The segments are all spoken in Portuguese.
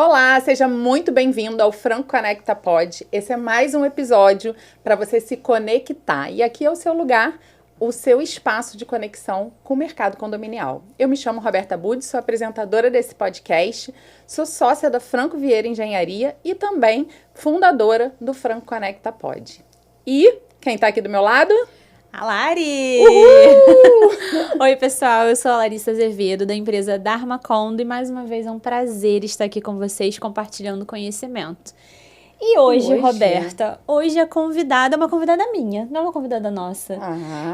Olá, seja muito bem-vindo ao Franco Conecta Pod. Esse é mais um episódio para você se conectar. E aqui é o seu lugar, o seu espaço de conexão com o mercado condominial. Eu me chamo Roberta Budi, sou apresentadora desse podcast, sou sócia da Franco Vieira Engenharia e também fundadora do Franco Conecta Pod. E quem está aqui do meu lado? A Lari! Uhul! Oi, pessoal, eu sou a Larissa Azevedo, da empresa Dharma Condo, e mais uma vez é um prazer estar aqui com vocês compartilhando conhecimento. E hoje, Roberta, hoje a convidada é uma convidada minha, não é uma convidada nossa.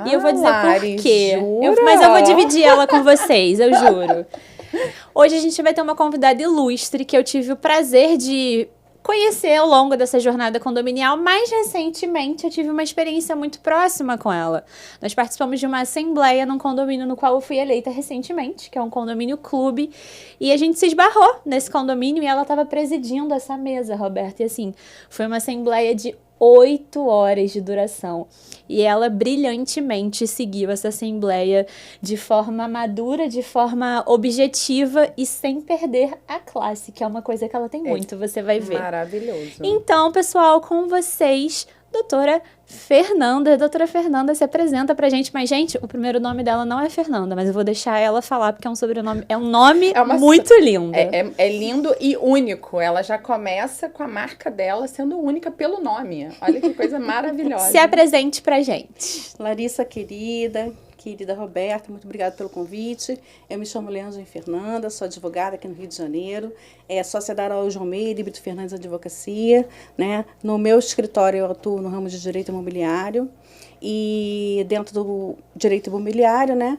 E eu vou dizer Lari, por quê. Jura? Mas eu vou dividir ela com vocês, eu juro. Hoje a gente vai ter uma convidada ilustre que eu tive o prazer de conhecer ao longo dessa jornada condominial. Mais recentemente, eu tive uma experiência muito próxima com ela. Nós participamos de uma assembleia num condomínio no qual eu fui eleita recentemente, que é um condomínio clube, e a gente se esbarrou nesse condomínio e ela estava presidindo essa mesa, Roberta. E assim, foi uma assembleia de 8 horas de duração. E ela brilhantemente seguiu essa assembleia de forma madura, de forma objetiva e sem perder a classe, que é uma coisa que ela tem muito, você vai ver. Maravilhoso. Então, pessoal, com vocês, doutora Fernanda. Doutora Fernanda se apresenta pra gente, mas, gente, o primeiro nome dela não é Fernanda, mas eu vou deixar ela falar, porque é um sobrenome, é um nome muito lindo. É lindo e único. Ela já começa com a marca dela sendo única pelo nome. Olha que coisa maravilhosa. Se apresente pra gente. Larissa, querida Roberta, muito obrigada pelo convite. Eu me chamo Leandro Fernanda, sou advogada aqui no Rio de Janeiro, sócia da Araújo Almeida e Brito Fernandes Advocacia, né? No meu escritório eu atuo no ramo de direito imobiliário e dentro do direito imobiliário, né?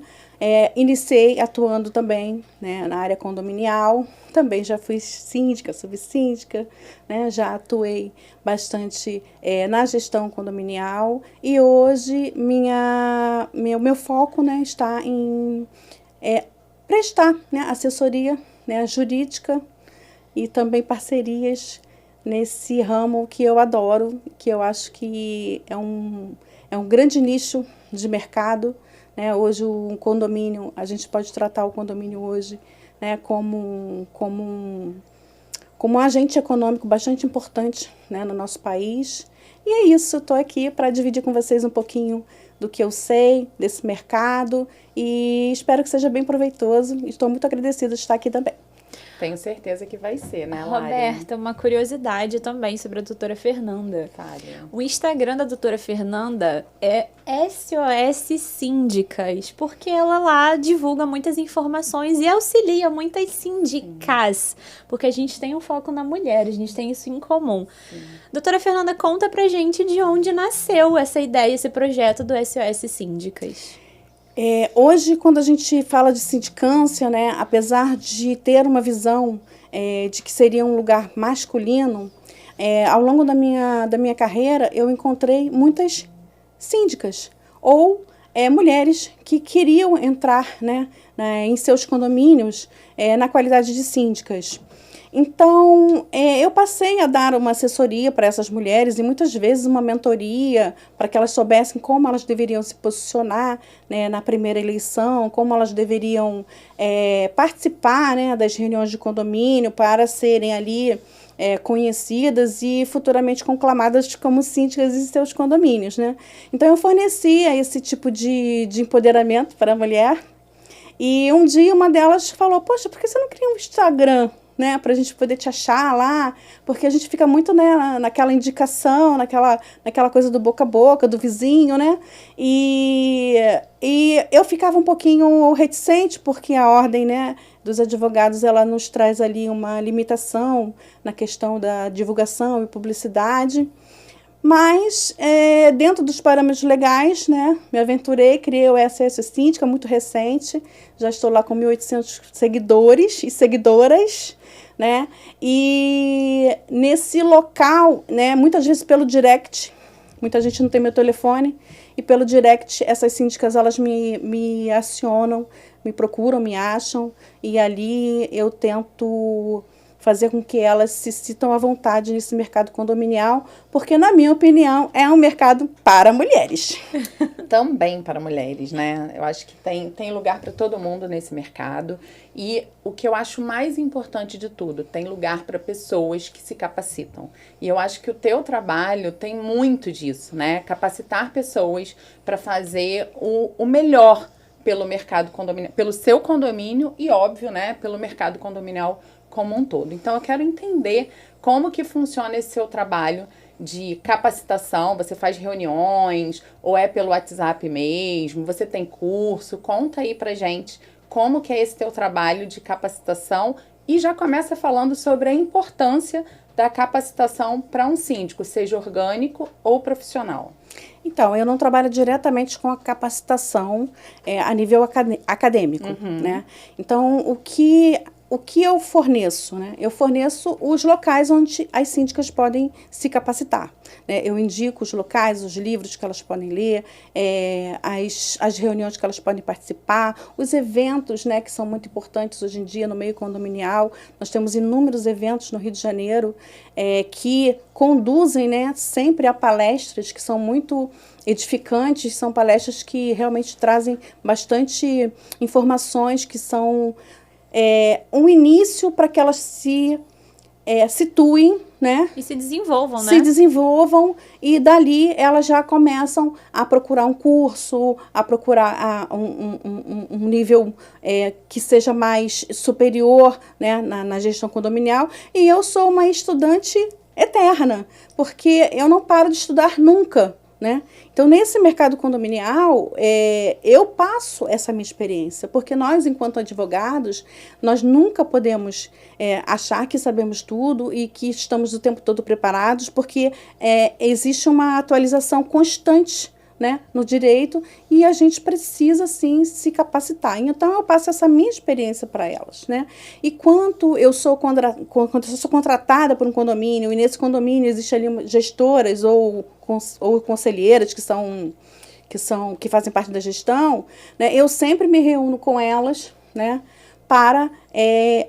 Iniciei atuando também, né, na área condominial, também já fui síndica, subsíndica, né, já atuei bastante na gestão condominial e hoje meu foco, né, está em prestar, né, assessoria, né, jurídica e também parcerias nesse ramo que eu adoro, que eu acho que é um grande nicho de mercado. Né, hoje um condomínio, a gente pode tratar o condomínio hoje, né, como um agente econômico bastante importante, né, no nosso país. E é isso, estou aqui para dividir com vocês um pouquinho do que eu sei desse mercado e espero que seja bem proveitoso. Estou muito agradecida de estar aqui também. Tenho certeza que vai ser, né, Lari? Roberta, uma curiosidade também sobre a doutora Fernanda. Claro. O Instagram da doutora Fernanda é SOS Síndicas, porque ela lá divulga muitas informações e auxilia muitas síndicas, porque a gente tem um foco na mulher, a gente tem isso em comum. Doutora Fernanda, conta pra gente de onde nasceu essa ideia, esse projeto do SOS Síndicas. Hoje, quando a gente fala de sindicância, né, apesar de ter uma visão de que seria um lugar masculino, ao longo da minha carreira, eu encontrei muitas síndicas ou mulheres que queriam entrar, né, em seus condomínios na qualidade de síndicas. Então, eu passei a dar uma assessoria para essas mulheres e muitas vezes uma mentoria para que elas soubessem como elas deveriam se posicionar, né, na primeira eleição, como elas deveriam participar, né, das reuniões de condomínio para serem ali conhecidas e futuramente conclamadas como síndicas em seus condomínios, né? Então, eu fornecia esse tipo de empoderamento para a mulher e um dia uma delas falou, poxa, por que você não cria um Instagram, né, para a gente poder te achar lá, porque a gente fica muito, né, naquela indicação, naquela coisa do boca a boca, do vizinho, né, e eu ficava um pouquinho reticente, porque a ordem, né, dos advogados, ela nos traz ali uma limitação na questão da divulgação e publicidade, mas dentro dos parâmetros legais, né, me aventurei, criei o SOS Síndica, muito recente, já estou lá com 1.800 seguidores e seguidoras, né, e nesse local, né, muitas vezes pelo direct, muita gente não tem meu telefone, e pelo direct essas síndicas, elas me acionam, me procuram, me acham, e ali eu tento fazer com que elas se sintam à vontade nesse mercado condominial, porque, na minha opinião, é um mercado para mulheres. Também para mulheres, né? Eu acho que tem lugar para todo mundo nesse mercado. E o que eu acho mais importante de tudo, tem lugar para pessoas que se capacitam. E eu acho que o teu trabalho tem muito disso, né? Capacitar pessoas para fazer o melhor pelo mercado condominial, pelo seu condomínio e, óbvio, né, pelo mercado condominial como um todo. Então, eu quero entender como que funciona esse seu trabalho de capacitação. Você faz reuniões ou é pelo WhatsApp mesmo? Você tem curso? Conta aí pra gente como que é esse teu trabalho de capacitação e já começa falando sobre a importância da capacitação para um síndico, seja orgânico ou profissional. Então, eu não trabalho diretamente com a capacitação a nível acadêmico, né? Então, o que eu forneço, né? Eu forneço os locais onde as síndicas podem se capacitar, né? Eu indico os locais, os livros que elas podem ler, as reuniões que elas podem participar, os eventos, né, que são muito importantes hoje em dia no meio condominial. Nós temos inúmeros eventos no Rio de Janeiro que conduzem, né, sempre a palestras que são muito edificantes, são palestras que realmente trazem bastante informações que são um início para que elas se situem, né? E se desenvolvam, né? Se desenvolvam e dali elas já começam a procurar um curso, a procurar um nível que seja mais superior, né, na gestão condominial. E eu sou uma estudante eterna, porque eu não paro de estudar nunca, né? Então, nesse mercado condominial, eu passo essa minha experiência, porque nós, enquanto advogados, nós nunca podemos achar que sabemos tudo e que estamos o tempo todo preparados, porque existe uma atualização constante, né, no direito, e a gente precisa, sim, se capacitar. Então, eu passo essa minha experiência para elas, né? E quando eu sou contratada por um condomínio, e nesse condomínio existem ali gestoras ou conselheiras que fazem parte da gestão, né, eu sempre me reúno com elas, né, para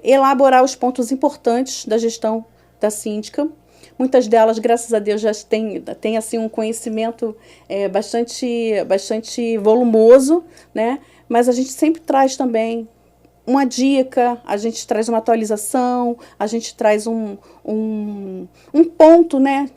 elaborar os pontos importantes da gestão da síndica. Muitas delas, graças a Deus, já têm assim, um conhecimento bastante volumoso, né? Mas a gente sempre traz também uma dica, a gente traz uma atualização, a gente traz um ponto, né?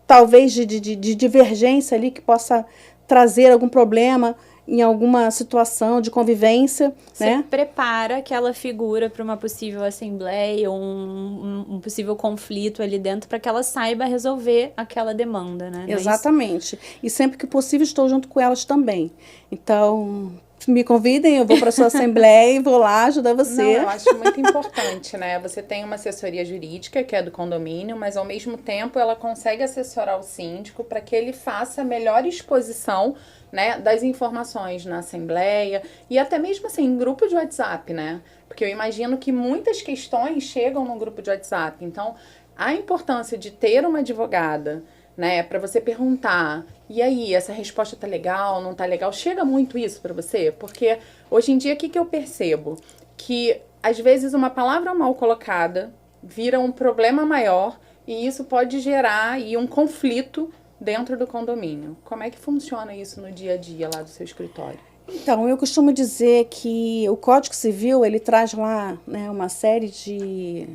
Talvez de divergência ali que possa trazer algum problema em alguma situação de convivência. Você, né, prepara aquela figura para uma possível assembleia ou um possível conflito ali dentro para que ela saiba resolver aquela demanda, né? Exatamente. E sempre que possível estou junto com elas também. Então, me convidem, eu vou para a sua assembleia e vou lá ajudar você. Não, eu acho muito importante, né? Você tem uma assessoria jurídica, que é do condomínio, mas ao mesmo tempo ela consegue assessorar o síndico para que ele faça a melhor exposição, né, das informações na assembleia e até mesmo assim em grupo de WhatsApp, né? Porque eu imagino que muitas questões chegam no grupo de WhatsApp. Então, a importância de ter uma advogada, né, para você perguntar, e aí, essa resposta tá legal, não tá legal? Chega muito isso para você? Porque hoje em dia, o que eu percebo? Que, às vezes, uma palavra mal colocada vira um problema maior e isso pode gerar aí um conflito dentro do condomínio. Como é que funciona isso no dia a dia lá do seu escritório? Então, eu costumo dizer que o Código Civil, ele traz lá, né, uma série de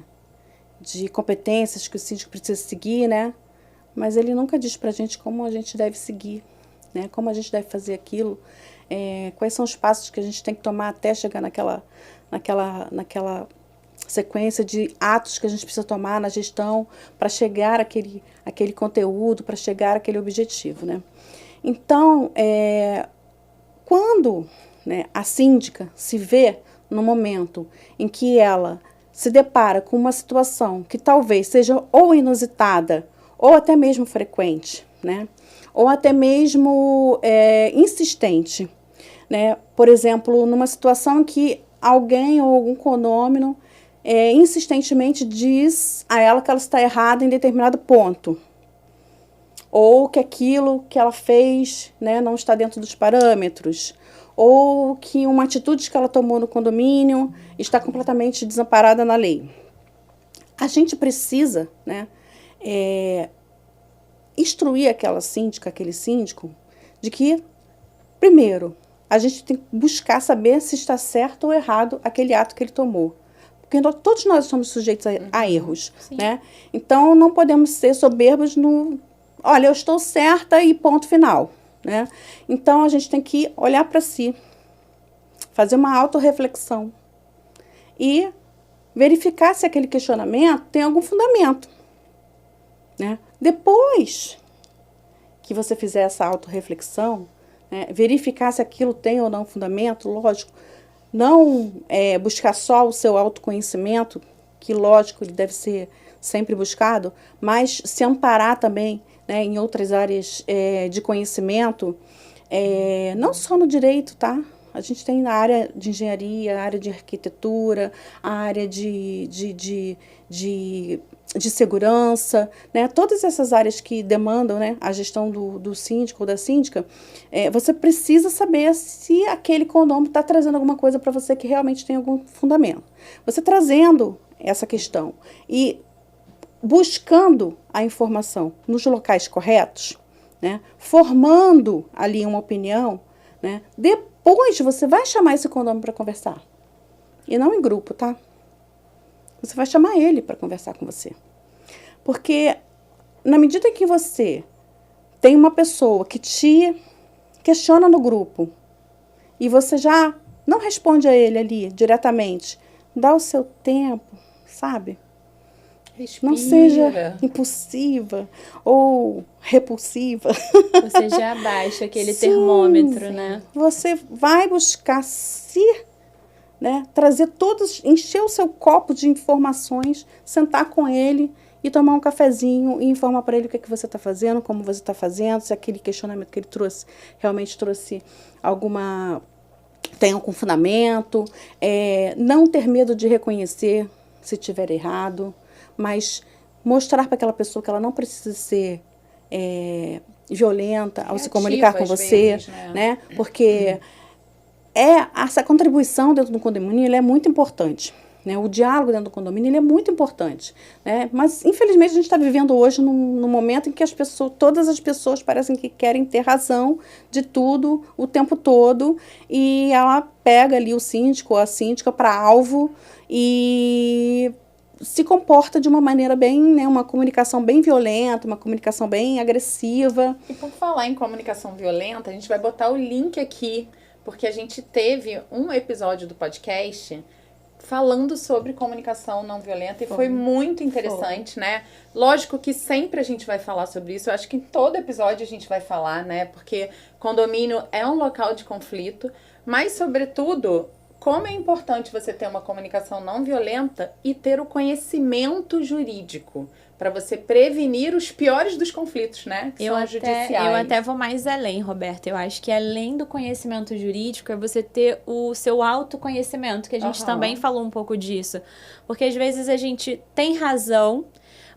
competências que o síndico precisa seguir, né? Mas ele nunca diz para a gente como a gente deve seguir, né? Como a gente deve fazer aquilo, quais são os passos que a gente tem que tomar até chegar naquela sequência de atos que a gente precisa tomar na gestão para chegar àquele conteúdo, para chegar àquele objetivo, né? Então, quando, né, a síndica se vê no momento em que ela se depara com uma situação que talvez seja ou inusitada ou até mesmo frequente, né? Ou até mesmo insistente, né? Por exemplo, numa situação em que alguém ou algum condômino insistentemente diz a ela que ela está errada em determinado ponto, ou que aquilo que ela fez, né, não está dentro dos parâmetros, ou que uma atitude que ela tomou no condomínio está completamente desamparada na lei. a gente precisa, né, instruir aquela síndica, aquele síndico, de que, primeiro, a gente tem que buscar saber se está certo ou errado aquele ato que ele tomou. Porque todos nós somos sujeitos a erros, né? Então, não podemos ser soberbos olha, eu estou certa e ponto final, né? Então, a gente tem que olhar para si, fazer uma autorreflexão e verificar se aquele questionamento tem algum fundamento, né? Depois que você fizer essa autorreflexão, né, verificar se aquilo tem ou não fundamento, lógico, não buscar só o seu autoconhecimento, que lógico ele deve ser sempre buscado, mas se amparar também, né, em outras áreas de conhecimento, não só no direito, tá? A gente tem a área de engenharia, a área de arquitetura, a área de segurança, né? Todas essas áreas que demandam, né, a gestão do síndico ou da síndica, você precisa saber se aquele condomínio está trazendo alguma coisa para você que realmente tem algum fundamento. Você trazendo essa questão e buscando a informação nos locais corretos, né, formando ali uma opinião, né, depois você vai chamar esse condomínio para conversar. E não em grupo, tá? Você vai chamar ele para conversar com você. Porque, na medida em que você tem uma pessoa que te questiona no grupo e você já não responde a ele ali diretamente, dá o seu tempo, sabe? Respira. Não seja impulsiva ou repulsiva. Você já abaixa aquele termômetro, né? Você vai buscar né, trazer todos, encher o seu copo de informações, sentar com ele e tomar um cafezinho e informar para ele o que você está fazendo, como você está fazendo, se aquele questionamento que ele trouxe realmente trouxe tem algum fundamento, não ter medo de reconhecer se estiver errado, mas mostrar para aquela pessoa que ela não precisa ser violenta ao se comunicar com você, vezes, né? Porque essa contribuição dentro do condomínio ele é muito importante. Né? O diálogo dentro do condomínio ele é muito importante. Né? Mas, infelizmente, a gente está vivendo hoje num momento em que todas as pessoas parecem que querem ter razão de tudo o tempo todo e ela pega ali o síndico ou a síndica para alvo e se comporta de uma maneira bem, né, uma comunicação bem violenta, uma comunicação bem agressiva. E por falar em comunicação violenta, a gente vai botar o link aqui, porque a gente teve um episódio do podcast falando sobre comunicação não violenta e foi muito interessante, né? Lógico que sempre a gente vai falar sobre isso, eu acho que em todo episódio a gente vai falar, né? Porque condomínio é um local de conflito, mas, sobretudo, como é importante você ter uma comunicação não violenta e ter o conhecimento jurídico para você prevenir os piores dos conflitos, né? Que são os judiciais. Eu até vou mais além, Roberta. Eu acho que além do conhecimento jurídico é você ter o seu autoconhecimento, que a gente também falou um pouco disso. Porque às vezes a gente tem razão,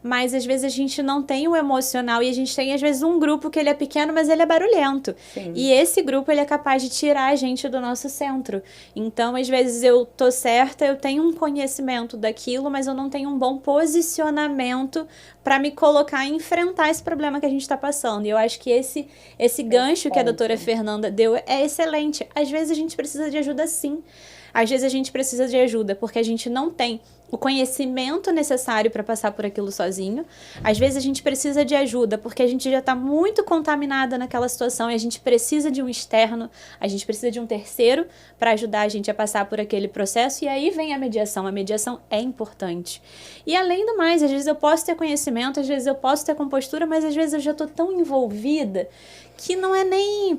mas às vezes a gente não tem o emocional e a gente tem às vezes um grupo que ele é pequeno, mas ele é barulhento. Sim. E esse grupo ele é capaz de tirar a gente do nosso centro. Então, às vezes eu tô certa, eu tenho um conhecimento daquilo, mas eu não tenho um bom posicionamento para me colocar e enfrentar esse problema que a gente está passando. E eu acho que esse gancho que a doutora Fernanda deu é excelente. Às vezes a gente precisa de ajuda, sim. Às vezes a gente precisa de ajuda porque a gente não tem o conhecimento necessário para passar por aquilo sozinho. Às vezes a gente precisa de ajuda porque a gente já está muito contaminada naquela situação e a gente precisa de um externo, a gente precisa de um terceiro para ajudar a gente a passar por aquele processo e aí vem a mediação. A mediação é importante. E além do mais, às vezes eu posso ter conhecimento, às vezes eu posso ter compostura, mas às vezes eu já estou tão envolvida que não é nem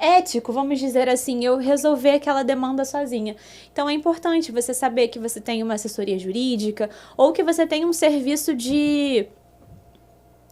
ético, vamos dizer assim, eu resolver aquela demanda sozinha. Então é importante você saber que você tem uma assessoria jurídica ou que você tem um serviço de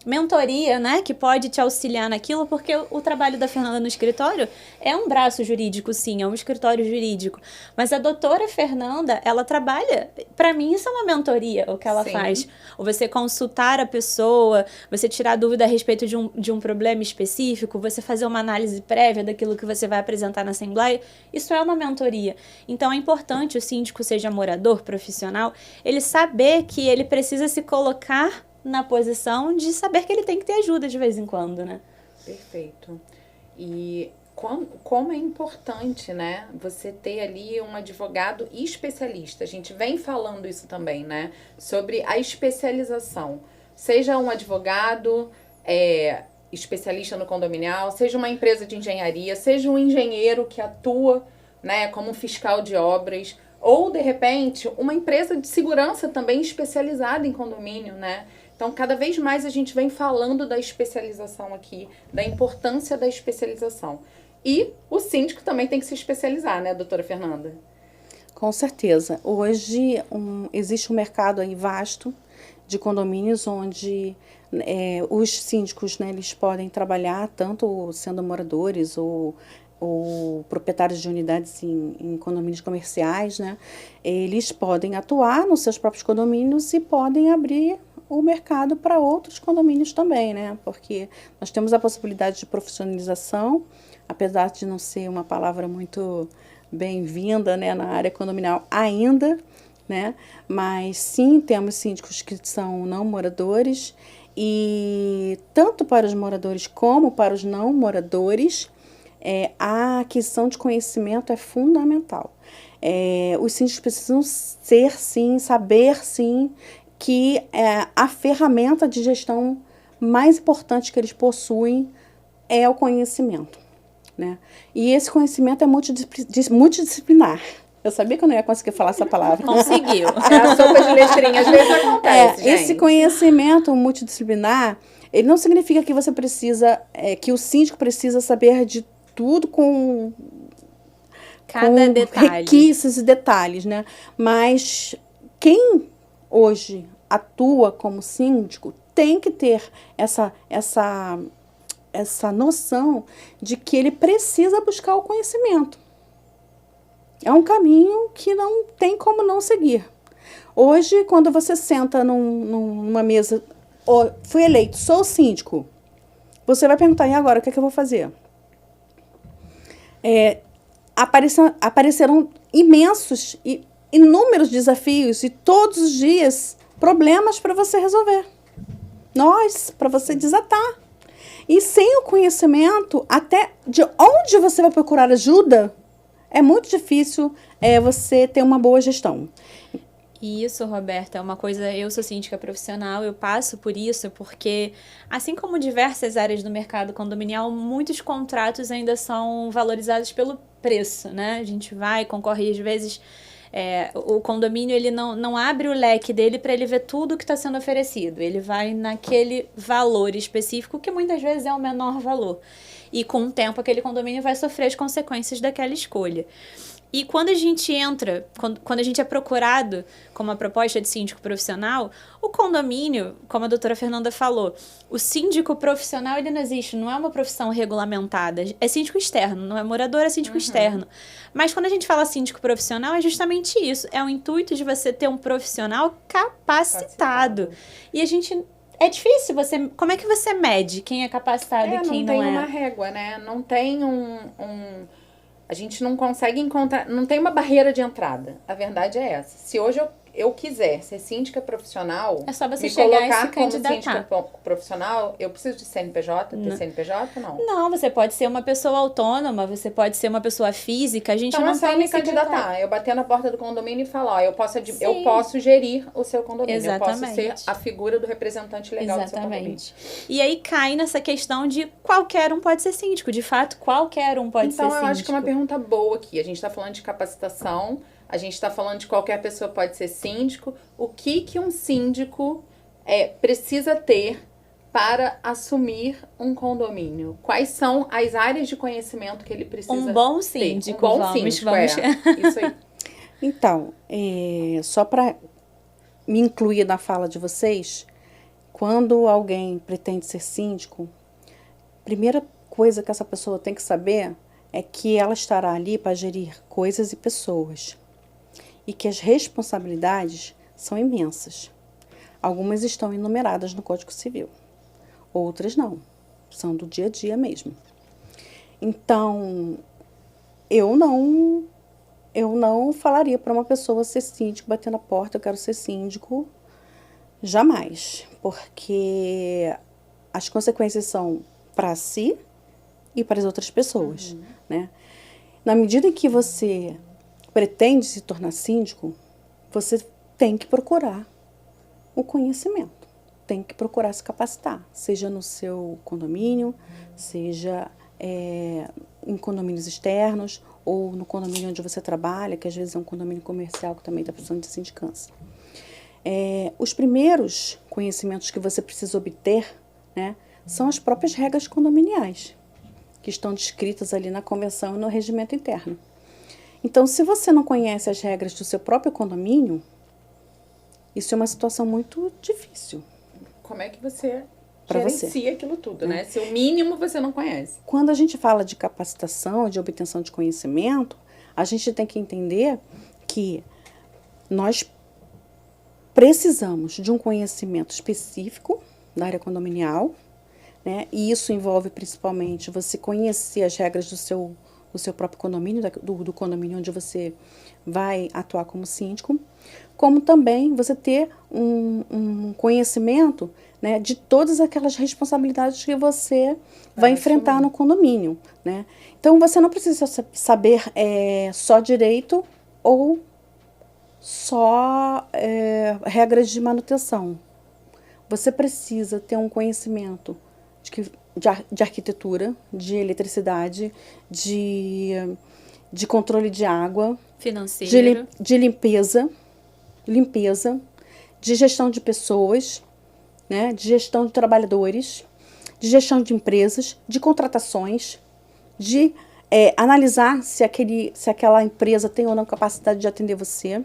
mentoria, né, que pode te auxiliar naquilo, porque o trabalho da Fernanda no escritório é um braço jurídico, sim, é um escritório jurídico. Mas a doutora Fernanda, ela trabalha, para mim isso é uma mentoria, o que ela faz. Ou você consultar a pessoa, você tirar dúvida a respeito de um problema específico, você fazer uma análise prévia daquilo que você vai apresentar na Assembleia, isso é uma mentoria. Então é importante o síndico, seja morador, profissional, ele saber que ele precisa se colocar na posição de saber que ele tem que ter ajuda de vez em quando, né? Perfeito. E como é importante, né, você ter ali um advogado especialista. A gente vem falando isso também, né, sobre a especialização. Seja um advogado especialista no condominial, seja uma empresa de engenharia, seja um engenheiro que atua, né, como fiscal de obras, ou, de repente, uma empresa de segurança também especializada em condomínio, né? Então, cada vez mais a gente vem falando da especialização aqui, da importância da especialização. E o síndico também tem que se especializar, né, doutora Fernanda? Com certeza. Hoje existe um mercado aí vasto de condomínios onde os síndicos, né, eles podem trabalhar tanto sendo moradores ou proprietários de unidades em condomínios comerciais, né? Eles podem atuar nos seus próprios condomínios e podem abrir o mercado para outros condomínios também, né? Porque nós temos a possibilidade de profissionalização, apesar de não ser uma palavra muito bem-vinda, né, na área condominial ainda, né? Mas sim, temos síndicos que são não moradores e tanto para os moradores como para os não moradores, a aquisição de conhecimento é fundamental. Os síndicos precisam saber sim, que a ferramenta de gestão mais importante que eles possuem é o conhecimento, né? E esse conhecimento é multidisciplinar. Eu sabia que eu não ia conseguir falar essa palavra. Conseguiu. É a sopa de letrinha, às vezes acontece, gente. Esse conhecimento multidisciplinar, ele não significa que você precisa, que o síndico precisa saber de tudo com detalhe. Requisitos e detalhes, né? Mas quem hoje atua como síndico tem que ter essa noção de que ele precisa buscar o conhecimento. É um caminho que não tem como não seguir. Hoje, quando você senta numa mesa, fui eleito, sou síndico, você vai perguntar, e agora, o que é que eu vou fazer? Apareceram imensos e inúmeros desafios e todos os dias problemas para você resolver. Para você desatar. E sem o conhecimento, até de onde você vai procurar ajuda, é muito difícil você ter uma boa gestão. Isso, Roberta, é uma coisa, eu sou síndica profissional, eu passo por isso porque, assim como diversas áreas do mercado condominial, muitos contratos ainda são valorizados pelo preço, né? A gente vai, concorre às vezes, o condomínio ele não abre o leque dele para ele ver tudo que está sendo oferecido, ele vai naquele valor específico que muitas vezes é o menor valor. E com o tempo aquele condomínio vai sofrer as consequências daquela escolha. E quando a gente entra, quando a gente é procurado como uma proposta de síndico profissional, o condomínio, como a doutora Fernanda falou, o síndico profissional ele não existe, não é uma profissão regulamentada, é síndico externo, não é morador, é síndico externo. Mas quando a gente fala síndico profissional, é justamente isso, é o intuito de você ter um profissional capacitado. E a gente... É difícil, como é que você mede quem é capacitado e quem não é? Não tem uma régua, né? Não tem a gente não consegue encontrar, não tem uma barreira de entrada. A verdade é essa. Se hoje eu quiser ser síndica profissional, é só você me chegar colocar e se como candidatar. Síndica profissional, eu preciso de CNPJ? Ter CNPJ ou não? Não, você pode ser uma pessoa autônoma, você pode ser uma pessoa física, a gente então, não é só tem me candidatar. Eu bater na porta do condomínio e falar, eu posso gerir o seu condomínio. Exatamente. Eu posso ser a figura do representante legal do seu condomínio. E aí cai nessa questão de qualquer um pode ser síndico. De fato, qualquer um pode ser síndico. Então, eu acho que é uma pergunta boa aqui. A gente está falando de capacitação, a gente está falando de qualquer pessoa pode ser síndico. O que um síndico precisa ter para assumir um condomínio? Quais são as áreas de conhecimento que ele precisa ter? Um bom síndico, vamos. Isso aí. Então, só para me incluir na fala de vocês, quando alguém pretende ser síndico, primeira coisa que essa pessoa tem que saber é que ela estará ali para gerir coisas e pessoas. E que as responsabilidades são imensas. Algumas estão enumeradas no Código Civil, outras não, são do dia a dia mesmo. Então, eu não falaria para uma pessoa ser síndico, bater na porta, eu quero ser síndico, jamais, porque as consequências são para si e para as outras pessoas, né? Na medida em que você pretende se tornar síndico, você tem que procurar o conhecimento, tem que procurar se capacitar, seja no seu condomínio, seja em condomínios externos ou no condomínio onde você trabalha, que às vezes é um condomínio comercial que também está precisando de sindicância. Os primeiros conhecimentos que você precisa obter, né, são as próprias regras condominiais, que estão descritas ali na convenção e no regimento interno. Então, se você não conhece as regras do seu próprio condomínio, isso é uma situação muito difícil. Como é que você Pra gerencia aquilo tudo, né? Se o mínimo você não conhece. Quando a gente fala de capacitação, de obtenção de conhecimento, a gente tem que entender que nós precisamos de um conhecimento específico da área condominial, né? E isso envolve principalmente você conhecer as regras do seu próprio condomínio, do condomínio onde você vai atuar como síndico, como também você ter um conhecimento, né, de todas aquelas responsabilidades que você vai enfrentar no condomínio, né? Então, você não precisa saber só direito ou só regras de manutenção. Você precisa ter um conhecimento de arquitetura, de eletricidade, de controle de água, financeiro, de limpeza, de gestão de pessoas, né, de gestão de trabalhadores, de gestão de empresas, de contratações, de analisar se aquela empresa tem ou não capacidade de atender você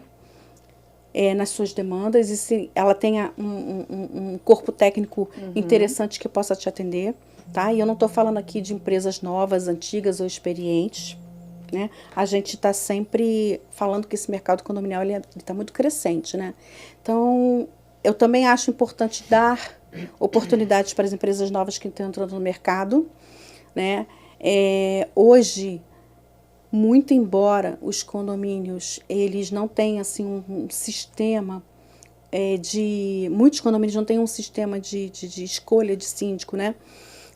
nas suas demandas e se ela tenha um corpo técnico interessante que possa te atender. Tá? E eu não estou falando aqui de empresas novas, antigas ou experientes, né? A gente está sempre falando que esse mercado condominial está muito crescente, né? Então, eu também acho importante dar oportunidades para as empresas novas que estão entrando no mercado, né? Hoje, muito embora os condomínios eles não tenham assim, um sistema muitos condomínios não têm um sistema de escolha de síndico, né?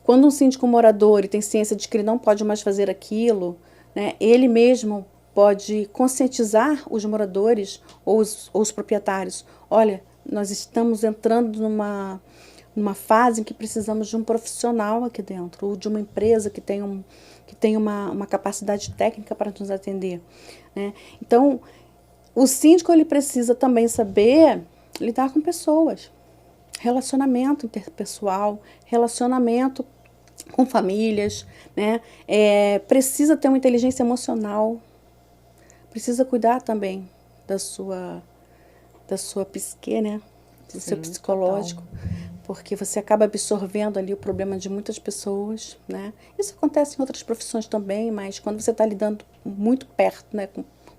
Quando um síndico morador tem ciência de que ele não pode mais fazer aquilo, né, ele mesmo pode conscientizar os moradores ou os proprietários. Olha, nós estamos entrando numa fase em que precisamos de um profissional aqui dentro, ou de uma empresa que tem uma capacidade técnica para nos atender, né? Então, o síndico ele precisa também saber lidar com pessoas, relacionamento interpessoal, relacionamento com famílias, né? Precisa ter uma inteligência emocional, precisa cuidar também da sua psique, né? Do seu psicológico, porque você acaba absorvendo ali o problema de muitas pessoas, né? Isso acontece em outras profissões também, mas quando você está lidando muito perto, né,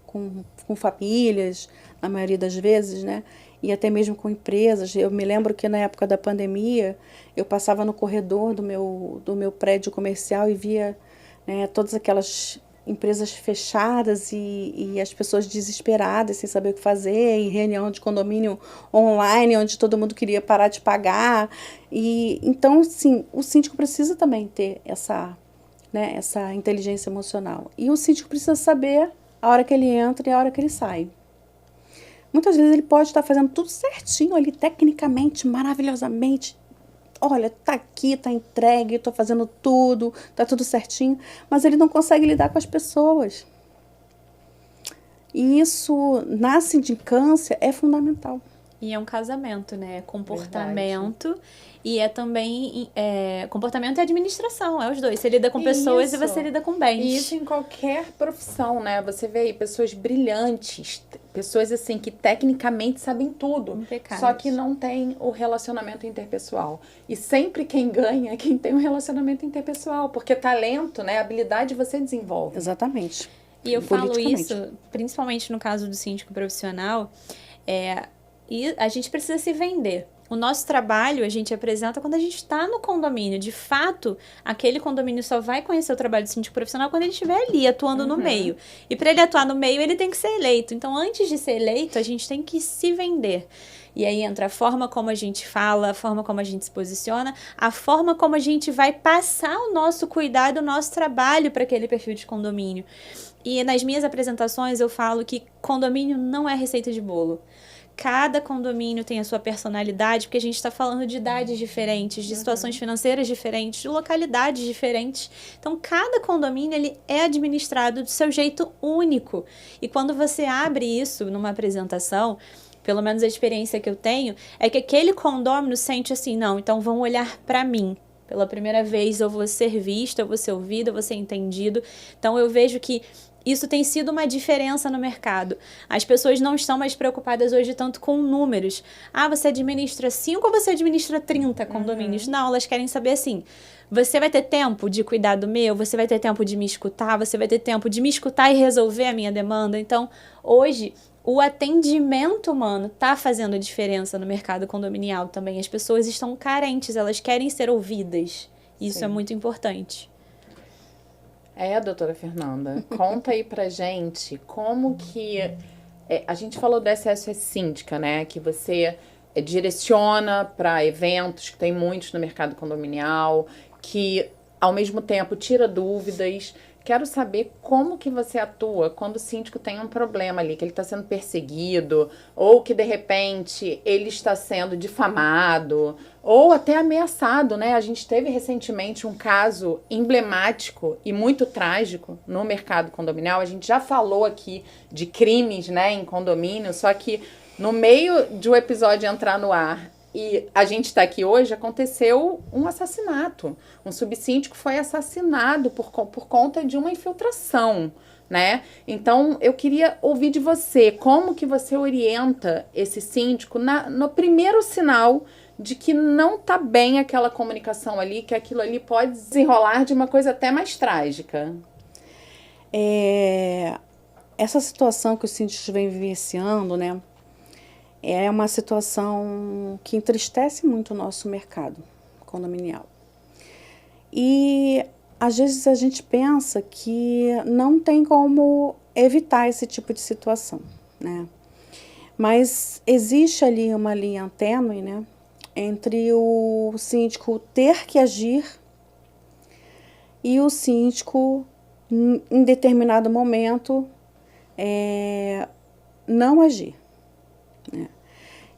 com famílias, na maioria das vezes, né? E até mesmo com empresas. Eu me lembro que na época da pandemia, eu passava no corredor do meu prédio comercial e via, né, todas aquelas empresas fechadas e as pessoas desesperadas, sem saber o que fazer, em reunião de condomínio online, onde todo mundo queria parar de pagar. E então, sim, o síndico precisa também ter essa inteligência emocional. E o síndico precisa saber a hora que ele entra e a hora que ele sai. Muitas vezes ele pode estar fazendo tudo certinho ali, tecnicamente, maravilhosamente. Olha, tá aqui, tá entregue, estou fazendo tudo, tá tudo certinho. Mas ele não consegue lidar com as pessoas. E isso, na sindicância, é fundamental. E é um casamento, né? Comportamento. Verdade. E é também comportamento e administração, é os dois. Você lida com pessoas isso. E você lida com bens. E isso em qualquer profissão, né? Você vê aí pessoas brilhantes, pessoas assim que tecnicamente sabem tudo, Impecáveis. só que não tem o relacionamento interpessoal. E sempre quem ganha é quem tem um relacionamento interpessoal, porque talento, né, habilidade você desenvolve. Exatamente. E eu falo Politicamente. isso, principalmente no caso do síndico profissional, e a gente precisa se vender. O nosso trabalho a gente apresenta quando a gente está no condomínio. De fato, aquele condomínio só vai conhecer o trabalho do síndico profissional quando ele estiver ali, atuando no meio. E para ele atuar no meio, ele tem que ser eleito. Então, antes de ser eleito, a gente tem que se vender. E aí entra a forma como a gente fala, a forma como a gente se posiciona, a forma como a gente vai passar o nosso cuidado, o nosso trabalho para aquele perfil de condomínio. E nas minhas apresentações eu falo que condomínio não é receita de bolo. Cada condomínio tem a sua personalidade, porque a gente está falando de idades diferentes, de situações financeiras diferentes, de localidades diferentes. Então, cada condomínio ele é administrado do seu jeito único. E quando você abre isso numa apresentação, pelo menos a experiência que eu tenho, é que aquele condômino sente assim, não, então vão olhar para mim. Pela primeira vez eu vou ser visto, eu vou ser ouvido, eu vou ser entendido. Então, eu vejo que isso tem sido uma diferença no mercado. As pessoas não estão mais preocupadas hoje tanto com números. Ah, você administra 5 ou você administra 30 condomínios? Não, elas querem saber assim, você vai ter tempo de cuidar do meu? Você vai ter tempo de me escutar? Você vai ter tempo de me escutar e resolver a minha demanda? Então, hoje, o atendimento humano está fazendo a diferença no mercado condominial também. As pessoas estão carentes, elas querem ser ouvidas. Isso é muito importante. Doutora Fernanda, conta aí pra gente como que... a gente falou do SOS Síndica, né? Que você direciona para eventos, que tem muitos no mercado condominial, que ao mesmo tempo tira dúvidas. Quero saber como que você atua quando o síndico tem um problema ali, que ele está sendo perseguido, ou que de repente ele está sendo difamado, ou até ameaçado, né? A gente teve recentemente um caso emblemático e muito trágico no mercado condominial. A gente já falou aqui de crimes, né, em condomínio, só que no meio de um episódio entrar no ar e a gente está aqui hoje, aconteceu um assassinato. Um subsíndico foi assassinado por conta de uma infiltração, né? Então, eu queria ouvir de você, como que você orienta esse síndico no primeiro sinal de que não está bem aquela comunicação ali, que aquilo ali pode desenrolar de uma coisa até mais trágica. Essa situação que os síndicos vêm vivenciando, né? É uma situação que entristece muito o nosso mercado condominial. E, às vezes, a gente pensa que não tem como evitar esse tipo de situação, né? Mas existe ali uma linha tênue, né? Entre o síndico ter que agir e o síndico, em determinado momento, não agir.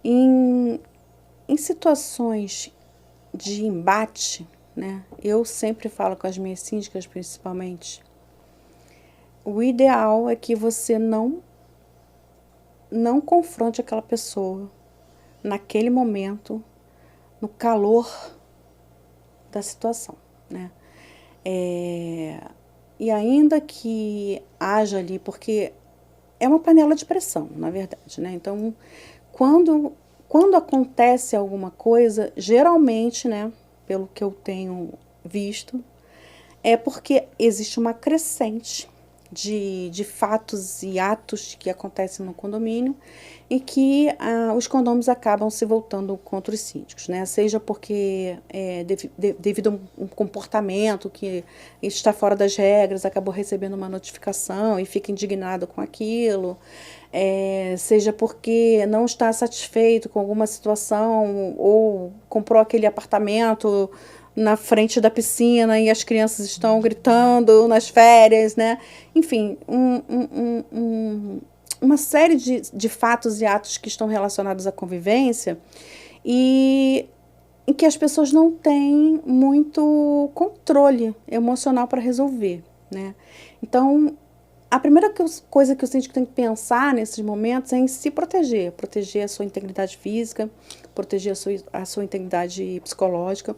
Em situações de embate, né, eu sempre falo com as minhas síndicas, principalmente, o ideal é que você não confronte aquela pessoa naquele momento, no calor da situação, né? E ainda que haja ali, porque é uma panela de pressão, na verdade, né? Então, quando acontece alguma coisa, geralmente, né, pelo que eu tenho visto, é porque existe uma crescente de fatos e atos que acontecem no condomínio e que os condôminos acabam se voltando contra os síndicos, né? Seja porque devido a um comportamento que está fora das regras, acabou recebendo uma notificação e fica indignado com aquilo, seja porque não está satisfeito com alguma situação ou comprou aquele apartamento na frente da piscina e as crianças estão gritando nas férias, né? Enfim, uma série de fatos e atos que estão relacionados à convivência e em que as pessoas não têm muito controle emocional para resolver, né? Então, a primeira coisa que o síndico tem que pensar nesses momentos é em se proteger a sua integridade física, proteger a sua integridade psicológica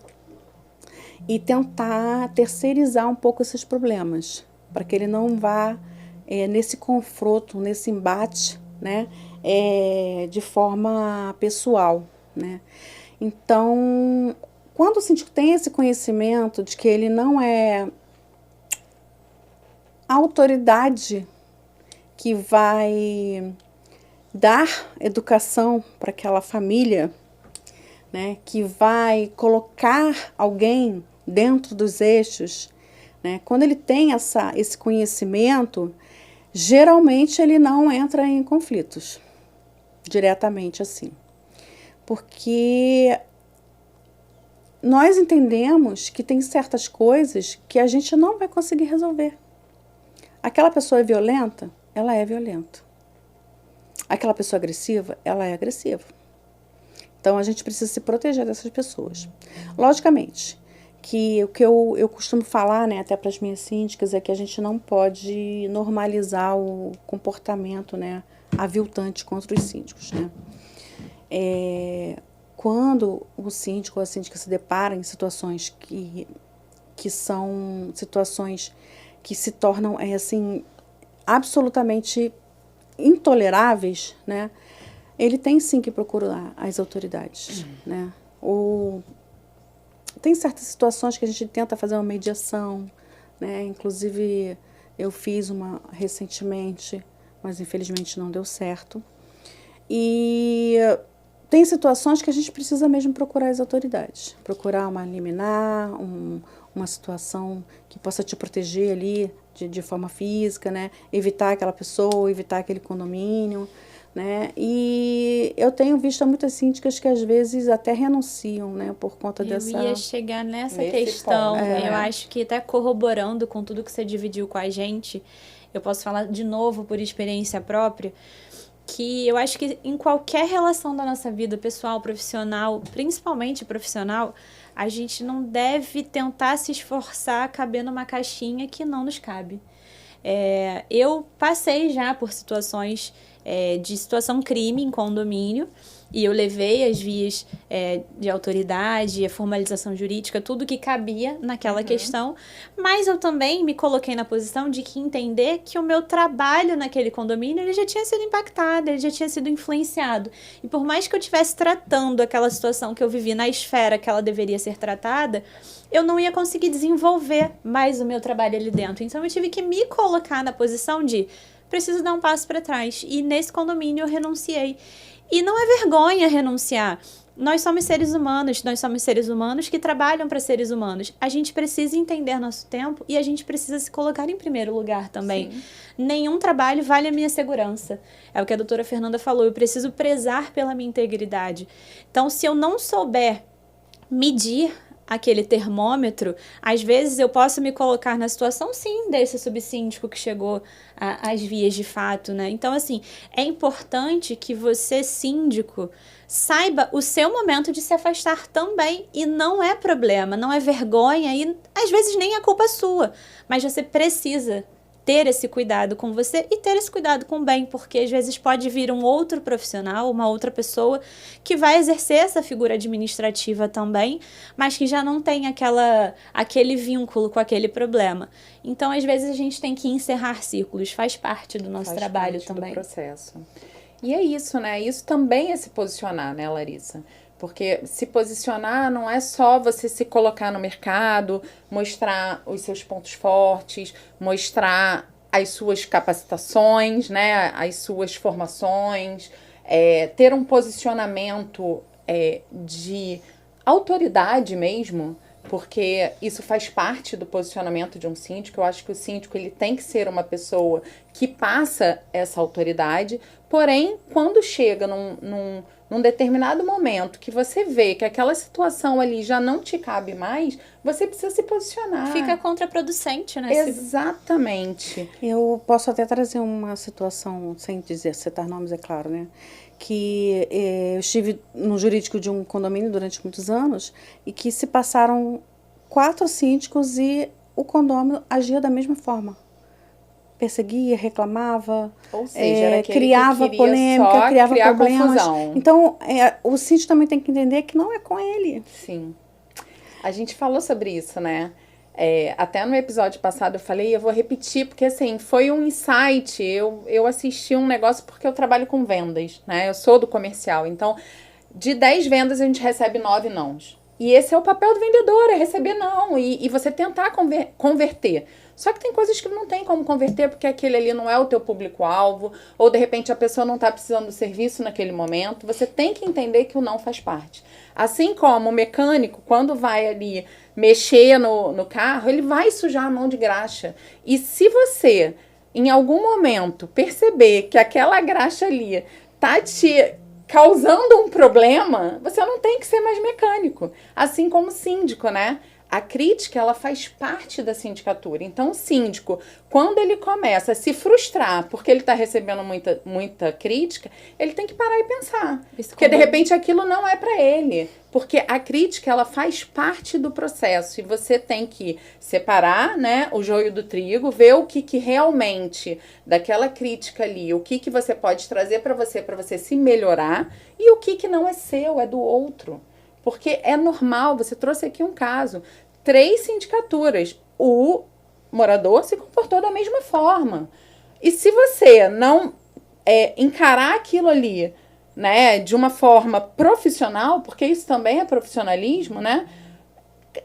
e tentar terceirizar um pouco esses problemas, para que ele não vá nesse confronto, nesse embate, né, de forma pessoal, né. Então, quando o síndico tem esse conhecimento de que ele não é a autoridade que vai dar educação para aquela família, né, que vai colocar alguém dentro dos eixos, né, quando ele tem esse conhecimento, geralmente ele não entra em conflitos diretamente assim. Porque nós entendemos que tem certas coisas que a gente não vai conseguir resolver. Aquela pessoa é violenta? Ela é violenta. Aquela pessoa agressiva? Ela é agressiva. Então, a gente precisa se proteger dessas pessoas. Logicamente, que o que eu costumo falar, né, até para as minhas síndicas, é que a gente não pode normalizar o comportamento, né, aviltante contra os síndicos, né. Quando o síndico ou a síndica se depara em situações que são situações que se tornam, assim, absolutamente intoleráveis, né, ele tem sim que procurar as autoridades, né. Tem certas situações que a gente tenta fazer uma mediação, né, inclusive eu fiz uma recentemente, mas infelizmente não deu certo. E tem situações que a gente precisa mesmo procurar as autoridades, procurar uma liminar, uma situação que possa te proteger ali de forma física, né? Evitar aquela pessoa, evitar aquele condomínio, né? E eu tenho visto muitas síndicas que às vezes até renunciam, né? Por conta dessa... Eu ia chegar nessa questão. Eu acho que até corroborando com tudo que você dividiu com a gente, eu posso falar de novo por experiência própria, que eu acho que em qualquer relação da nossa vida, pessoal, profissional, principalmente profissional, a gente não deve tentar se esforçar a caber numa caixinha que não nos cabe. Eu passei já por situações de situação crime em condomínio, e eu levei as vias de autoridade, a formalização jurídica, tudo que cabia naquela questão, mas eu também me coloquei na posição de que entender que o meu trabalho naquele condomínio ele já tinha sido impactado, ele já tinha sido influenciado. E por mais que eu estivesse tratando aquela situação que eu vivi na esfera que ela deveria ser tratada, eu não ia conseguir desenvolver mais o meu trabalho ali dentro. Então eu tive que me colocar na posição de preciso dar um passo para trás. E nesse condomínio eu renunciei. E não é vergonha renunciar. Nós somos seres humanos que trabalham para seres humanos. A gente precisa entender nosso tempo e a gente precisa se colocar em primeiro lugar também. Sim. Nenhum trabalho vale a minha segurança. É o que a doutora Fernanda falou, eu preciso prezar pela minha integridade. Então, se eu não souber medir aquele termômetro, às vezes eu posso me colocar na situação, sim, desse subsíndico que chegou às vias de fato, né? Então, assim, é importante que você, síndico, saiba o seu momento de se afastar também, e não é problema, não é vergonha, e às vezes nem é culpa sua, mas você precisa ter esse cuidado com você e ter esse cuidado com o bem, porque às vezes pode vir um outro profissional, uma outra pessoa que vai exercer essa figura administrativa também, mas que já não tem aquele vínculo com aquele problema. Então, às vezes, a gente tem que encerrar círculos, faz parte do nosso trabalho também. Do processo. E é isso, né? Isso também é se posicionar, né, Larissa? Porque se posicionar não é só você se colocar no mercado, mostrar os seus pontos fortes, mostrar as suas capacitações, né, as suas formações, ter um posicionamento de autoridade mesmo, porque isso faz parte do posicionamento de um síndico. Eu acho que o síndico ele tem que ser uma pessoa que passa essa autoridade, porém, quando chega num determinado momento que você vê que aquela situação ali já não te cabe mais, você precisa se posicionar. Fica contraproducente, né? Exatamente. Eu posso até trazer uma situação, sem citar nomes, é claro, né? Que eu estive no jurídico de um condomínio durante muitos anos e que se passaram 4 síndicos e o condomínio agia da mesma forma. Perseguia, reclamava, ou seja, criava polêmica, criava problemas. Confusão. Então, o síndico também tem que entender que não é com ele. Sim. A gente falou sobre isso, né? Até no episódio passado eu falei, eu vou repetir, porque assim, foi um insight, eu assisti um negócio porque eu trabalho com vendas, né? Eu sou do comercial, então de 10 vendas a gente recebe 9 nãos. E esse é o papel do vendedor, é receber não, e você tentar converter. Só que tem coisas que não tem como converter, porque aquele ali não é o teu público-alvo, ou de repente a pessoa não está precisando do serviço naquele momento. Você tem que entender que o não faz parte. Assim como o mecânico, quando vai ali mexer no carro, ele vai sujar a mão de graxa. E se você, em algum momento, perceber que aquela graxa ali tá te causando um problema, você não tem que ser mais mecânico. Assim como síndico, né? A crítica, ela faz parte da sindicatura. Então, o síndico, quando ele começa a se frustrar porque ele está recebendo muita crítica, ele tem que parar e pensar. Porque, de repente, aquilo não é para ele. Porque a crítica, ela faz parte do processo. E você tem que separar, né, o joio do trigo, ver o que realmente, daquela crítica ali, o que você pode trazer para você se melhorar, e o que não é seu, é do outro. Porque é normal, você trouxe aqui um caso, 3 sindicaturas, o morador se comportou da mesma forma. E se você não encarar aquilo ali, né, de uma forma profissional, porque isso também é profissionalismo, né,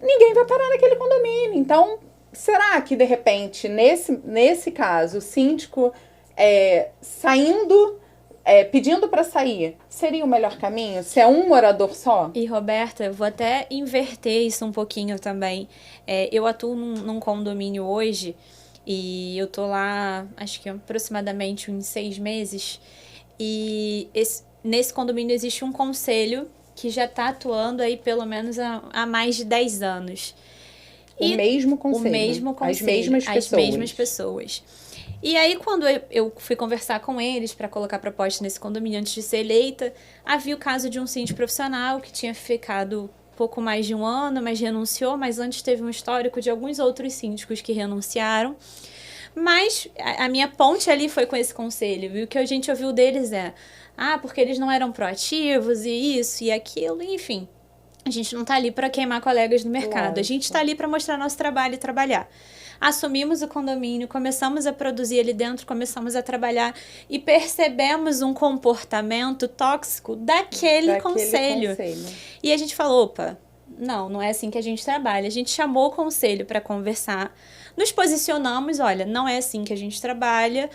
ninguém vai parar naquele condomínio. Então, será que, de repente, nesse caso, o síndico saindo... pedindo para sair, seria o melhor caminho? Se é um morador só? E, Roberta, eu vou até inverter isso um pouquinho também. Eu atuo num condomínio hoje e eu tô lá, acho que aproximadamente uns 6 meses. E nesse condomínio existe um conselho que já está atuando aí pelo menos há mais de 10 anos. O mesmo conselho. O mesmo conselho. As mesmas pessoas. E aí, quando eu fui conversar com eles para colocar proposta nesse condomínio antes de ser eleita, havia o caso de um síndico profissional que tinha ficado pouco mais de 1 ano, mas renunciou, mas antes teve um histórico de alguns outros síndicos que renunciaram. Mas a minha ponte ali foi com esse conselho, e o que a gente ouviu deles porque eles não eram proativos, e isso e aquilo, enfim. A gente não tá ali para queimar colegas no mercado, Lógico. A gente tá ali para mostrar nosso trabalho e trabalhar. Assumimos o condomínio, começamos a produzir ali dentro, começamos a trabalhar e percebemos um comportamento tóxico daquele conselho. E a gente falou, opa, não é assim que a gente trabalha. A gente chamou o conselho para conversar, nos posicionamos, olha, não é assim que a gente trabalha,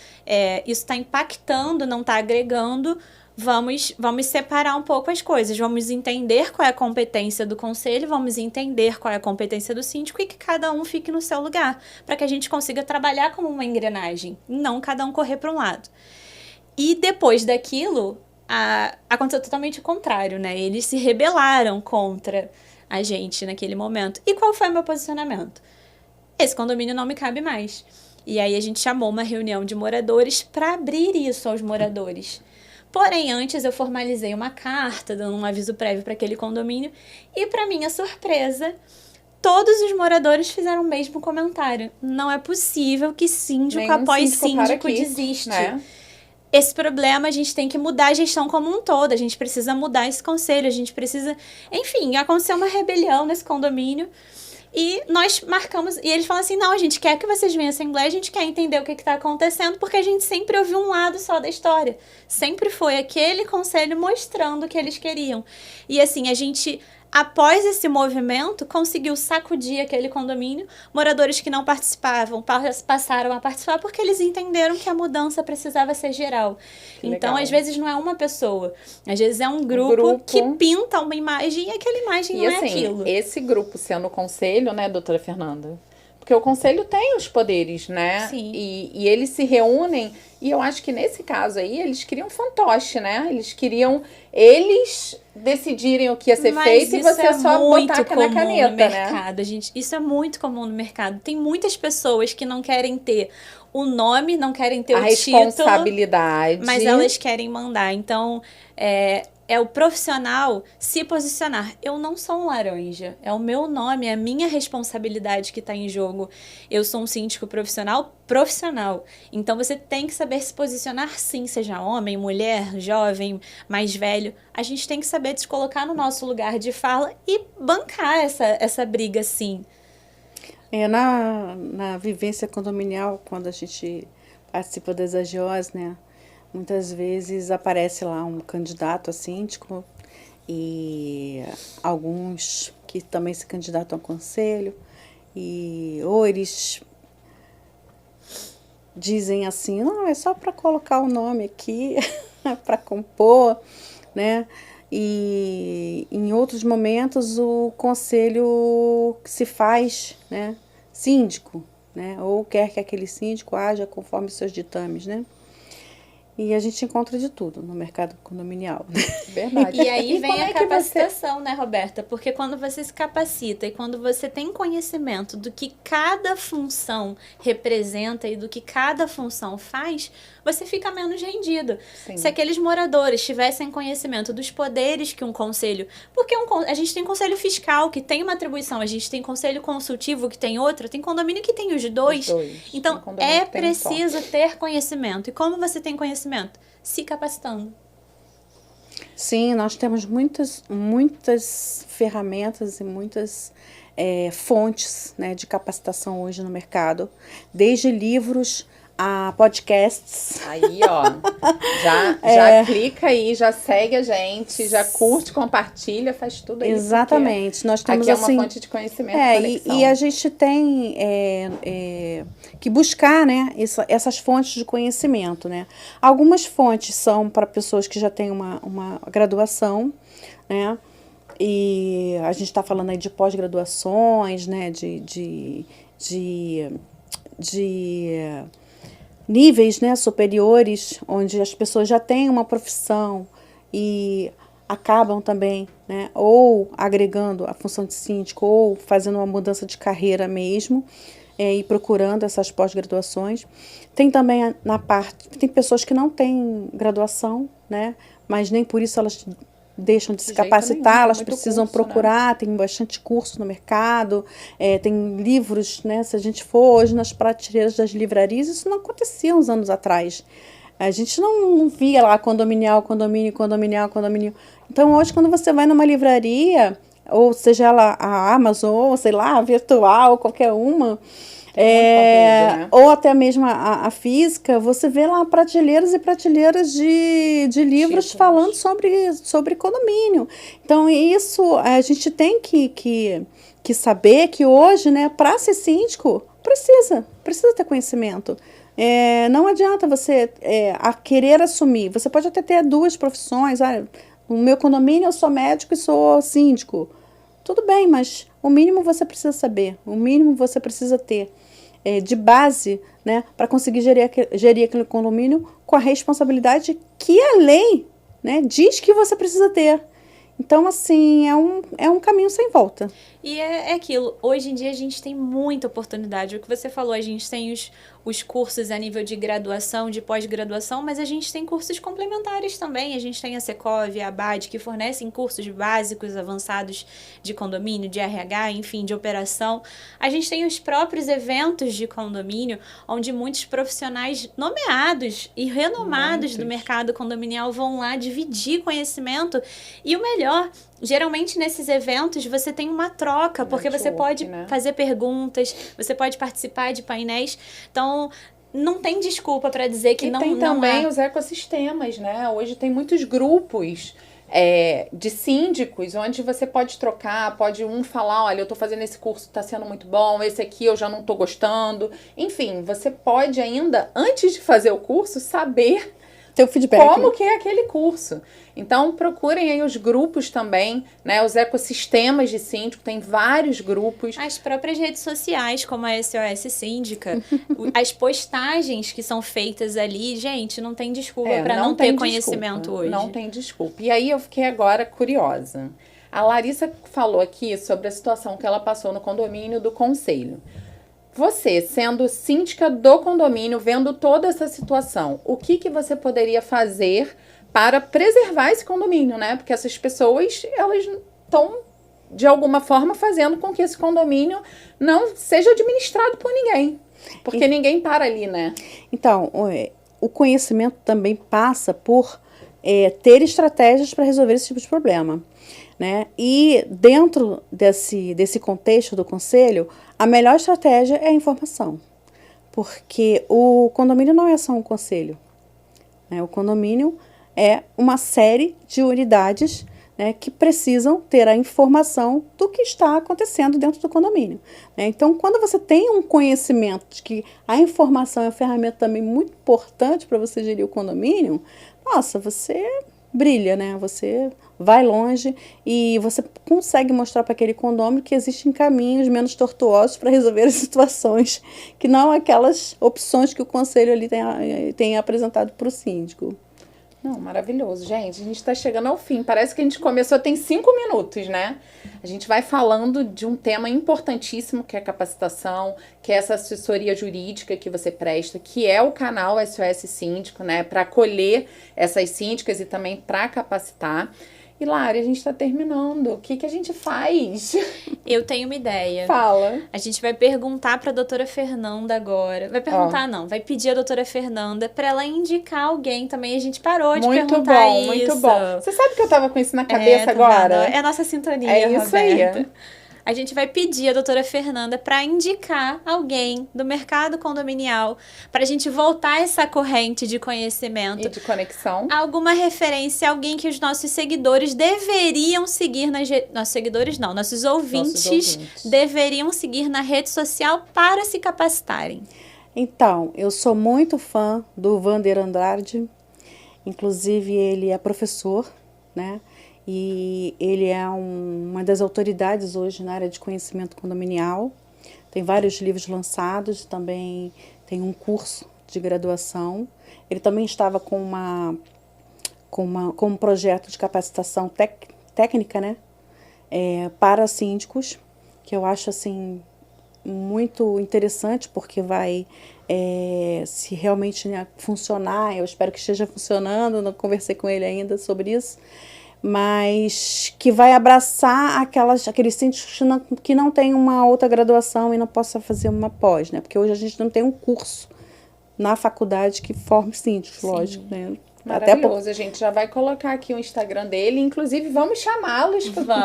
isso está impactando, não está agregando. Vamos separar um pouco as coisas, vamos entender qual é a competência do conselho, vamos entender qual é a competência do síndico e que cada um fique no seu lugar, para que a gente consiga trabalhar como uma engrenagem, não cada um correr para um lado. E depois daquilo, aconteceu totalmente o contrário, né? Eles se rebelaram contra a gente naquele momento. E qual foi o meu posicionamento? Esse condomínio não me cabe mais. E aí a gente chamou uma reunião de moradores para abrir isso aos moradores. Porém, antes eu formalizei uma carta, dando um aviso prévio para aquele condomínio. E, para minha surpresa, todos os moradores fizeram o mesmo comentário. Não é possível que síndico após síndico desiste. Né? Esse problema, a gente tem que mudar a gestão como um todo. A gente precisa mudar esse conselho, a gente precisa... Enfim, aconteceu uma rebelião nesse condomínio. E nós marcamos, e eles falam assim, não, a gente quer que vocês venham à Assembleia, a gente quer entender o que está acontecendo, porque a gente sempre ouviu um lado só da história. Sempre foi aquele conselho mostrando o que eles queriam. E assim, a gente, após esse movimento, conseguiu sacudir aquele condomínio. Moradores que não participavam passaram a participar porque eles entenderam que a mudança precisava ser geral. Então, às vezes, não é uma pessoa. Às vezes, é um grupo que pinta uma imagem e aquela imagem não é aquilo. Esse grupo sendo o conselho, né, doutora Fernanda? Porque o conselho tem os poderes, né? Sim. E eles se reúnem, e eu acho que nesse caso aí, eles queriam fantoche, né? Eles decidirem o que ia ser feito e você só botar na caneta, no mercado, né? Gente, isso é muito comum no mercado. Tem muitas pessoas que não querem ter o nome, não querem ter o título. A responsabilidade. Mas elas querem mandar. Então, é o profissional se posicionar. Eu não sou um laranja. É o meu nome, é a minha responsabilidade que está em jogo. Eu sou um síndico profissional. Então, você tem que saber se posicionar sim, seja homem, mulher, jovem, mais velho. A gente tem que saber se colocar no nosso lugar de fala e bancar essa briga sim. Na vivência condominial, quando a gente participa das AGOs, né, muitas vezes aparece lá um candidato a síndico e alguns que também se candidatam ao conselho, ou eles dizem assim, não, é só para colocar o nome aqui, para compor, né? E em outros momentos o conselho se faz, né, síndico, né, ou quer que aquele síndico haja conforme seus ditames, né? E a gente encontra de tudo no mercado condominial. Verdade. E aí vem como a é que capacitação, né, Roberta? Porque quando você se capacita e quando você tem conhecimento do que cada função representa e do que cada função faz, você fica menos rendido. Sim. Se aqueles moradores tivessem conhecimento dos poderes que um conselho... Porque a gente tem conselho fiscal, que tem uma atribuição, a gente tem conselho consultivo, que tem outra, tem condomínio que tem os dois. Então, é preciso ter conhecimento. E como você tem conhecimento? Se capacitando. Sim, nós temos muitas ferramentas e muitas fontes, né, de capacitação hoje no mercado, desde livros a podcasts. Aí, ó, já clica aí, já segue a gente, já curte, compartilha, faz tudo aí. Exatamente. Nós temos, aqui é assim, uma fonte de conhecimento e conexão. E a gente tem que buscar, né, essas fontes de conhecimento, né? Algumas fontes são para pessoas que já têm uma graduação, né? E a gente está falando aí de pós-graduações, né? De níveis, né, superiores, onde as pessoas já têm uma profissão e acabam também, né, ou agregando a função de síndico ou fazendo uma mudança de carreira mesmo, e procurando essas pós-graduações. Tem também tem pessoas que não têm graduação, né, mas nem por isso elas deixam de se capacitar, elas precisam procurar, né? Tem bastante curso no mercado, tem livros, né? Se a gente for hoje nas prateleiras das livrarias, isso não acontecia uns anos atrás. A gente não via lá condominial. Então, hoje, quando você vai numa livraria, ou seja ela a Amazon, ou sei lá, a virtual, qualquer uma, né? Ou até mesmo a física, você vê lá prateleiras e prateleiras de livros falando sobre condomínio. Então, isso a gente tem que saber que hoje, né, para ser síndico, precisa ter conhecimento. Não adianta você querer assumir. Você pode até ter duas profissões. No meu condomínio eu sou médico e sou síndico. Tudo bem, mas o mínimo você precisa saber, o mínimo você precisa ter de base, né, para conseguir gerir aquele condomínio com a responsabilidade que a lei, né, diz que você precisa ter. Então, assim, é um caminho sem volta. E é aquilo, hoje em dia a gente tem muita oportunidade. O que você falou, a gente tem os cursos a nível de graduação, de pós-graduação, mas a gente tem cursos complementares também. A gente tem a Secov, a ABAD, que fornecem cursos básicos, avançados de condomínio, de RH, enfim, de operação. A gente tem os próprios eventos de condomínio, onde muitos profissionais nomeados e renomados do mercado condominial vão lá dividir conhecimento. E o melhor, geralmente nesses eventos você tem uma troca, porque você pode fazer perguntas, você pode participar de painéis. Então, não tem desculpa para dizer que não há. E tem também os ecossistemas, né? Hoje tem muitos grupos de síndicos, onde você pode trocar, pode falar, olha, eu estou fazendo esse curso, está sendo muito bom, esse aqui eu já não estou gostando. Enfim, você pode ainda, antes de fazer o curso, saber ter o feedback, como que é aquele curso. Então, procurem aí os grupos também, né? Os ecossistemas de síndico, tem vários grupos. As próprias redes sociais, como a SOS Síndica, as postagens que são feitas ali, gente, não tem desculpa para não ter conhecimento hoje. Não tem desculpa. E aí eu fiquei agora curiosa. A Larissa falou aqui sobre a situação que ela passou no condomínio do conselho. Você, sendo síndica do condomínio, vendo toda essa situação, o que você poderia fazer para preservar esse condomínio, né? Porque essas pessoas, elas estão, de alguma forma, fazendo com que esse condomínio não seja administrado por ninguém. Porque ninguém para ali, né? Então, o conhecimento também passa por ter estratégias para resolver esse tipo de problema, né? E dentro desse contexto do conselho, A melhor estratégia é a informação, porque o condomínio não é só um conselho, né? O condomínio é uma série de unidades, né, que precisam ter a informação do que está acontecendo dentro do condomínio, né? Então, quando você tem um conhecimento de que a informação é uma ferramenta também muito importante para você gerir o condomínio, nossa, você brilha, né? Você vai longe e você consegue mostrar para aquele condomínio que existem caminhos menos tortuosos para resolver as situações, que não aquelas opções que o conselho ali tem apresentado para o síndico. Não, maravilhoso, gente. A gente está chegando ao fim. Parece que a gente começou tem 5 minutos, né? A gente vai falando de um tema importantíssimo, que é a capacitação, que é essa assessoria jurídica que você presta, que é o canal SOS Síndico, né? Para acolher essas síndicas e também para capacitar. E, Lari, a gente está terminando. O que a gente faz? Eu tenho uma ideia. Fala. A gente vai perguntar para a doutora Fernanda agora. Vai perguntar, não. Vai pedir a doutora Fernanda para ela indicar alguém também. A gente parou de perguntar isso. Muito bom. Você sabe que eu tava com isso na cabeça agora? É a nossa sintonia, É isso Roberta. aí. A gente vai pedir a doutora Fernanda para indicar alguém do mercado condominial para a gente voltar essa corrente de conhecimento. E de conexão. Alguma referência, alguém que os nossos seguidores deveriam seguir nas nossos seguidores não, nossos ouvintes deveriam seguir na rede social para se capacitarem. Então, eu sou muito fã do Wander Andrade, inclusive ele é professor, né? E ele é uma das autoridades hoje na área de conhecimento condominial. Tem vários livros lançados, também tem um curso de graduação. Ele também estava com um projeto de capacitação técnica, né? Para síndicos, que eu acho assim muito interessante, porque vai, se realmente, né, funcionar, eu espero que esteja funcionando, não conversei com ele ainda sobre isso, mas que vai abraçar aqueles síndicos que não tem uma outra graduação e não possa fazer uma pós, né? Porque hoje a gente não tem um curso na faculdade que forme síndicos, lógico, né? Maravilhoso, a gente já vai colocar aqui o Instagram dele, inclusive vamos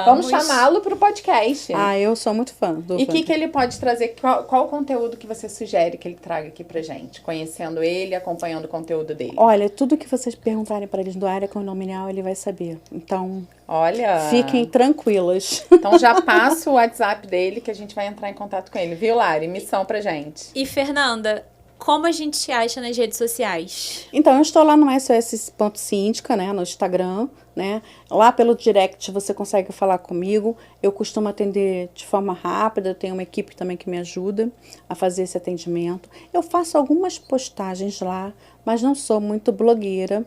vamos chamá-lo para o podcast. Eu sou muito fã do E o que ele pode trazer, qual o conteúdo que você sugere que ele traga aqui pra gente, conhecendo ele, acompanhando o conteúdo dele? Olha, tudo que vocês perguntarem para ele do área condominial, ele vai saber, então olha, fiquem tranquilas. Então já passa o WhatsApp dele que a gente vai entrar em contato com ele, viu, Lari? Missão pra gente. E Fernanda, como a gente te acha nas redes sociais? Então, eu estou lá no sos.síndica, né, no Instagram, né? Lá pelo direct você consegue falar comigo. Eu costumo atender de forma rápida, eu tenho uma equipe também que me ajuda a fazer esse atendimento. Eu faço algumas postagens lá, mas não sou muito blogueira.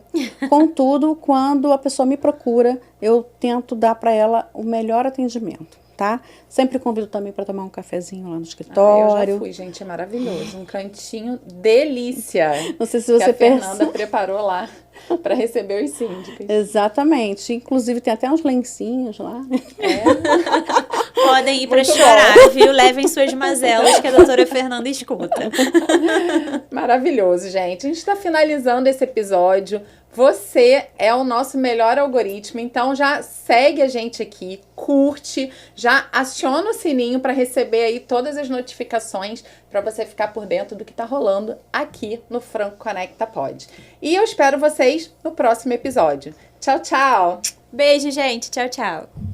Contudo, quando a pessoa me procura, eu tento dar para ela o melhor atendimento. Tá? Sempre convido também para tomar um cafezinho lá no escritório. Eu já fui, gente, é maravilhoso. Um cantinho delícia. Não sei se você que a Fernanda preparou lá para receber os síndicos. Exatamente. Inclusive tem até uns lencinhos lá. Podem ir para chorar, viu? Levem suas mazelas que a doutora Fernanda escuta. Maravilhoso, gente. A gente está finalizando esse episódio. Você é o nosso melhor algoritmo, então já segue a gente aqui, curte, já aciona o sininho para receber aí todas as notificações para você ficar por dentro do que está rolando aqui no Franco Conecta Pod. E eu espero vocês no próximo episódio. Tchau, tchau! Beijo, gente. Tchau, tchau.